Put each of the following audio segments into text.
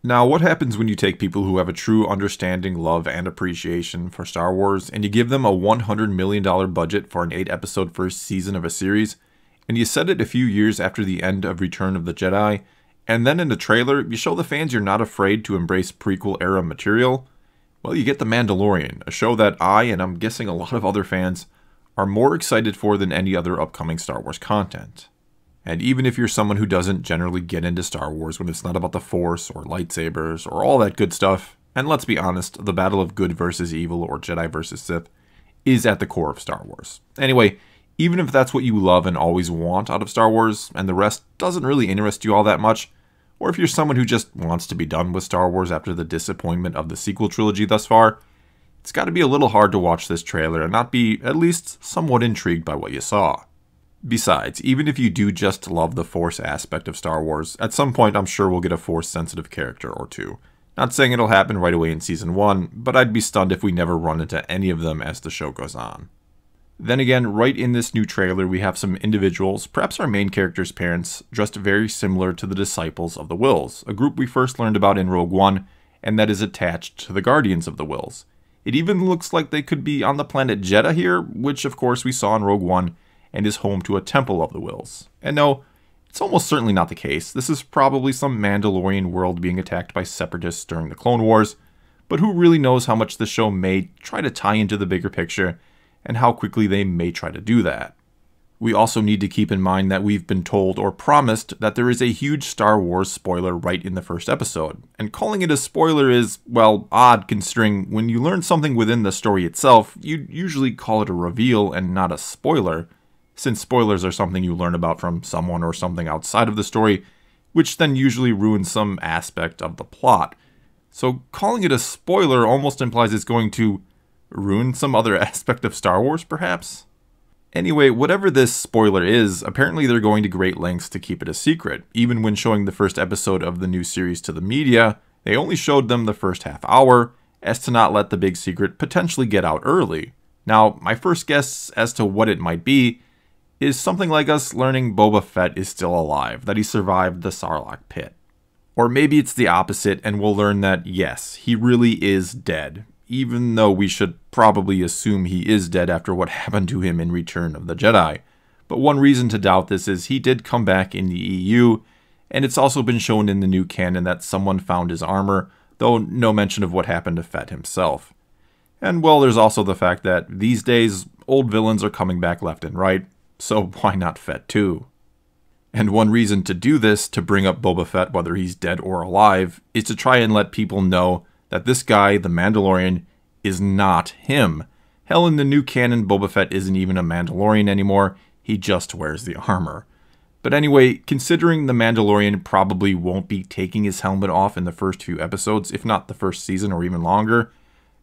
Now, what happens when you take people who have a true understanding, love, and appreciation for Star Wars, and you give them a $100 million budget for an 8-episode first season of a series, and you set it a few years after the end of Return of the Jedi, and then in the trailer, you show the fans you're not afraid to embrace prequel-era material? Well, you get The Mandalorian, a show that I, and I'm guessing a lot of other fans, are more excited for than any other upcoming Star Wars content. And even if you're someone who doesn't generally get into Star Wars when it's not about the Force or lightsabers or all that good stuff, and let's be honest, the battle of good versus evil or Jedi versus Sith is at the core of Star Wars. Anyway, even if that's what you love and always want out of Star Wars, and the rest doesn't really interest you all that much, or if you're someone who just wants to be done with Star Wars after the disappointment of the sequel trilogy thus far, it's got to be a little hard to watch this trailer and not be at least somewhat intrigued by what you saw. Besides, even if you do just love the Force aspect of Star Wars, at some point I'm sure we'll get a Force-sensitive character or two. Not saying it'll happen right away in Season 1, but I'd be stunned if we never run into any of them as the show goes on. Then again, right in this new trailer we have some individuals, perhaps our main character's parents, dressed very similar to the Disciples of the Whills, a group we first learned about in Rogue One, and that is attached to the Guardians of the Whills. It even looks like they could be on the planet Jedha here, which of course we saw in Rogue One, and is home to a temple of the Whills. And no, it's almost certainly not the case. This is probably some Mandalorian world being attacked by separatists during the Clone Wars, but who really knows how much the show may try to tie into the bigger picture, and how quickly they may try to do that. We also need to keep in mind that we've been told or promised that there is a huge Star Wars spoiler right in the first episode, and calling it a spoiler is, well, odd considering when you learn something within the story itself, you'd usually call it a reveal and not a spoiler, since spoilers are something you learn about from someone or something outside of the story, which then usually ruins some aspect of the plot. So calling it a spoiler almost implies it's going to ruin some other aspect of Star Wars, perhaps? Anyway, whatever this spoiler is, apparently they're going to great lengths to keep it a secret. Even when showing the first episode of the new series to the media, they only showed them the first half hour, as to not let the big secret potentially get out early. Now, my first guess as to what it might be is something like us learning Boba Fett is still alive, that he survived the Sarlacc pit. Or maybe it's the opposite and we'll learn that, yes, he really is dead, even though we should probably assume he is dead after what happened to him in Return of the Jedi. But one reason to doubt this is he did come back in the EU, and it's also been shown in the new canon that someone found his armor, though no mention of what happened to Fett himself. And well, there's also the fact that these days, old villains are coming back left and right, so why not Fett too? And one reason to do this, to bring up Boba Fett whether he's dead or alive, is to try and let people know that this guy, the Mandalorian, is not him. Hell, in the new canon, Boba Fett isn't even a Mandalorian anymore, he just wears the armor. But anyway, considering the Mandalorian probably won't be taking his helmet off in the first few episodes, if not the first season or even longer,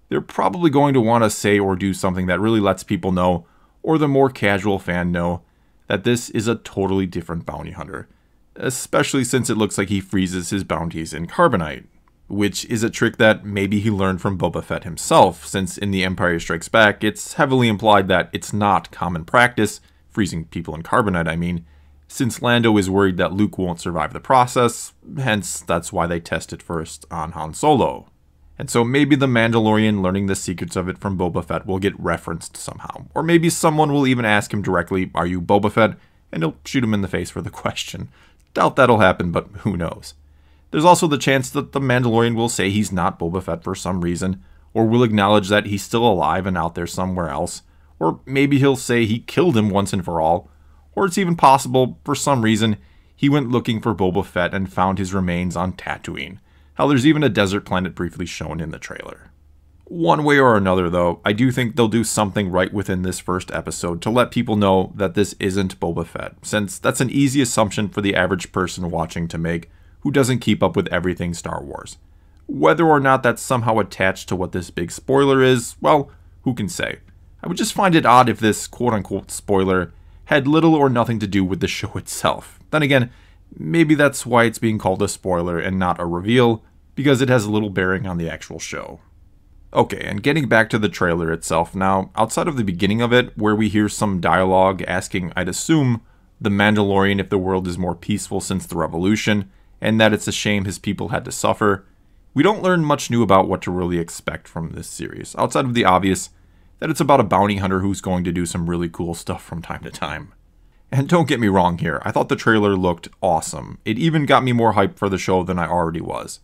they're probably going to want to say or do something that really lets people know, or the more casual fan know, that this is a totally different bounty hunter, especially since it looks like he freezes his bounties in carbonite, which is a trick that maybe he learned from Boba Fett himself, since in The Empire Strikes Back, it's heavily implied that it's not common practice, freezing people in carbonite I mean, since Lando is worried that Luke won't survive the process, hence that's why they test it first on Han Solo. And so maybe the Mandalorian learning the secrets of it from Boba Fett will get referenced somehow. Or maybe someone will even ask him directly, "Are you Boba Fett?" and he'll shoot him in the face for the question. Doubt that'll happen, but who knows. There's also the chance that the Mandalorian will say he's not Boba Fett for some reason, or will acknowledge that he's still alive and out there somewhere else, or maybe he'll say he killed him once and for all, or it's even possible, for some reason, he went looking for Boba Fett and found his remains on Tatooine. Hell, there's even a desert planet briefly shown in the trailer. One way or another, though, I do think they'll do something right within this first episode to let people know that this isn't Boba Fett, since that's an easy assumption for the average person watching to make who doesn't keep up with everything Star Wars. Whether or not that's somehow attached to what this big spoiler is, well, who can say? I would just find it odd if this quote-unquote spoiler had little or nothing to do with the show itself. Then again, maybe that's why it's being called a spoiler and not a reveal, because it has little bearing on the actual show. Okay, and getting back to the trailer itself now, outside of the beginning of it, where we hear some dialogue asking, I'd assume, the Mandalorian if the world is more peaceful since the Revolution, and that it's a shame his people had to suffer, We don't learn much new about what to really expect from this series, outside of the obvious that it's about a bounty hunter who's going to do some really cool stuff from time to time. And don't get me wrong here, I thought the trailer looked awesome. It even got me more hyped for the show than I already was.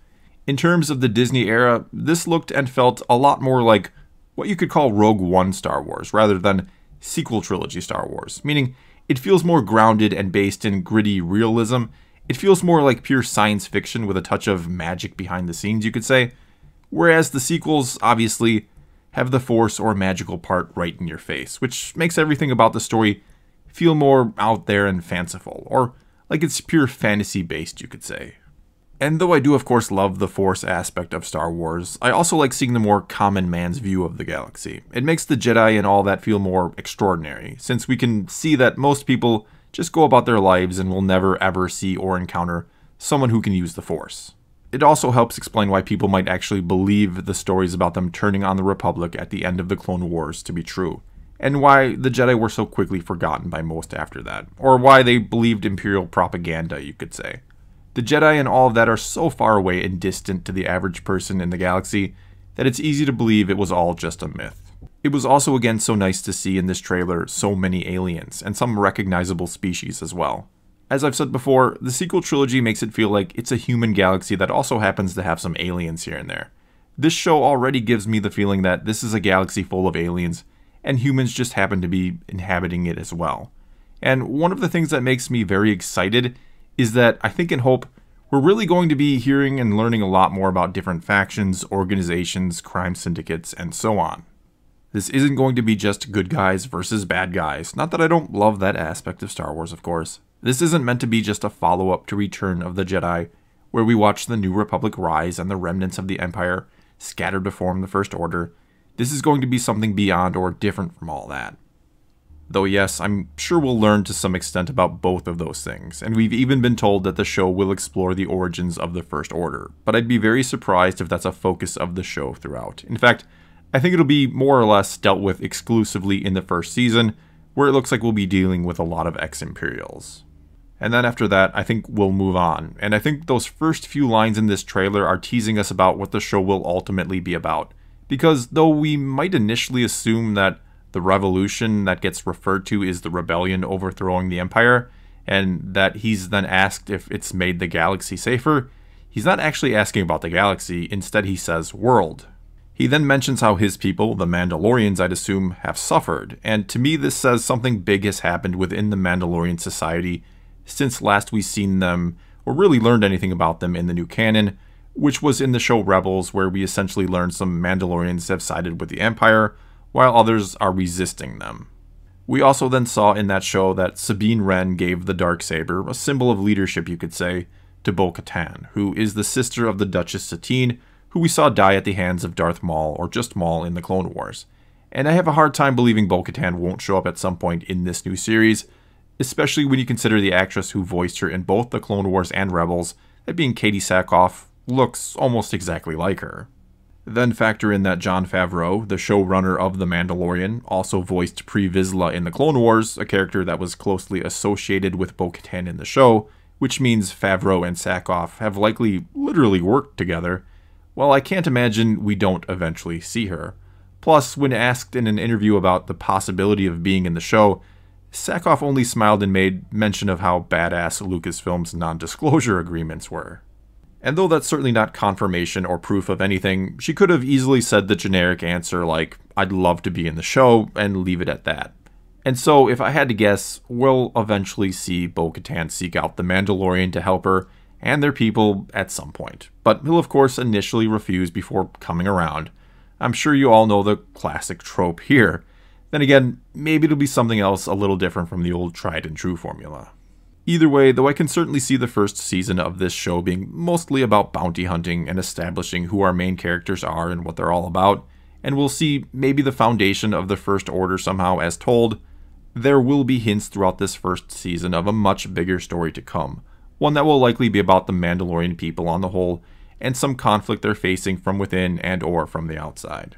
In terms of the Disney era, this looked and felt a lot more like what you could call Rogue One Star Wars, rather than sequel trilogy Star Wars, meaning it feels more grounded and based in gritty realism. It feels more like pure science fiction with a touch of magic behind the scenes, you could say, whereas the sequels, obviously, have the Force or magical part right in your face, which makes everything about the story feel more out there and fanciful, or like it's pure fantasy-based, you could say. And though I do of course love the Force aspect of Star Wars, I also like seeing the more common man's view of the galaxy. It makes the Jedi and all that feel more extraordinary, since we can see that most people just go about their lives and will never ever see or encounter someone who can use the Force. It also helps explain why people might actually believe the stories about them turning on the Republic at the end of the Clone Wars to be true, and why the Jedi were so quickly forgotten by most after that, or why they believed Imperial propaganda, you could say. The Jedi and all of that are so far away and distant to the average person in the galaxy that it's easy to believe it was all just a myth. It was also again so nice to see in this trailer so many aliens, and some recognizable species as well. As I've said before, the sequel trilogy makes it feel like it's a human galaxy that also happens to have some aliens here and there. This show already gives me the feeling that this is a galaxy full of aliens, and humans just happen to be inhabiting it as well. And one of the things that makes me very excited is that I think and hope we're really going to be hearing and learning a lot more about different factions, organizations, crime syndicates, and so on. This isn't going to be just good guys versus bad guys, not that I don't love that aspect of Star Wars, of course. This isn't meant to be just a follow-up to Return of the Jedi, where we watch the New Republic rise and the remnants of the Empire scattered to form the First Order. This is going to be something beyond or different from all that. Though yes, I'm sure we'll learn to some extent about both of those things, and we've even been told that the show will explore the origins of the First Order, but I'd be very surprised if that's a focus of the show throughout. In fact, I think it'll be more or less dealt with exclusively in the first season, where it looks like we'll be dealing with a lot of ex-Imperials. And then after that, I think we'll move on, and I think those first few lines in this trailer are teasing us about what the show will ultimately be about, because though we might initially assume that the revolution that gets referred to is the rebellion overthrowing the Empire, and that he's then asked if it's made the galaxy safer, he's not actually asking about the galaxy, instead he says world. He then mentions how his people, the Mandalorians I'd assume, have suffered, and to me this says something big has happened within the Mandalorian society since last we've seen them, or really learned anything about them in the new canon, which was in the show Rebels, where we essentially learned some Mandalorians have sided with the Empire, while others are resisting them. We also then saw in that show that Sabine Wren gave the Darksaber, a symbol of leadership you could say, to Bo-Katan, who is the sister of the Duchess Satine, who we saw die at the hands of Darth Maul, or just Maul, in the Clone Wars. And I have a hard time believing Bo-Katan won't show up at some point in this new series, especially when you consider the actress who voiced her in both the Clone Wars and Rebels, that being Katie Sackhoff, looks almost exactly like her. Then factor in that Jon Favreau, the showrunner of The Mandalorian, also voiced Pre Vizsla in the Clone Wars, a character that was closely associated with Bo-Katan in the show, which means Favreau and Sackhoff have likely literally worked together. Well, I can't imagine we don't eventually see her. Plus, when asked in an interview about the possibility of being in the show, Sackhoff only smiled and made mention of how badass Lucasfilm's non-disclosure agreements were. And though that's certainly not confirmation or proof of anything, she could have easily said the generic answer like, I'd love to be in the show, and leave it at that. And so, if I had to guess, we'll eventually see Bo-Katan seek out the Mandalorian to help her and their people at some point. But he'll of course initially refuse before coming around. I'm sure you all know the classic trope here. Then again, maybe it'll be something else a little different from the old tried and true formula. Either way, though I can certainly see the first season of this show being mostly about bounty hunting and establishing who our main characters are and what they're all about, and we'll see maybe the foundation of the First Order somehow as told, there will be hints throughout this first season of a much bigger story to come, one that will likely be about the Mandalorian people on the whole, and some conflict they're facing from within and or from the outside.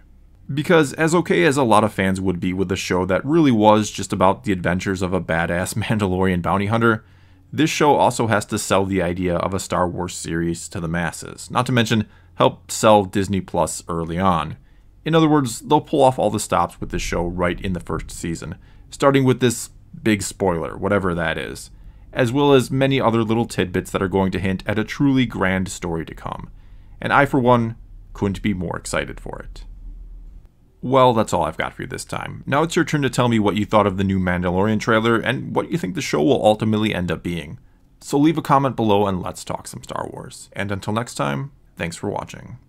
Because as okay as a lot of fans would be with a show that really was just about the adventures of a badass Mandalorian bounty hunter, This show also has to sell the idea of a Star Wars series to the masses, not to mention help sell Disney Plus early on. In other words, they'll pull off all the stops with the show right in the first season, starting with this big spoiler, whatever that is, as well as many other little tidbits that are going to hint at a truly grand story to come. And I, for one, couldn't be more excited for it. Well, that's all I've got for you this time. Now it's your turn to tell me what you thought of the new Mandalorian trailer and what you think the show will ultimately end up being. So leave a comment below and let's talk some Star Wars. And until next time, thanks for watching.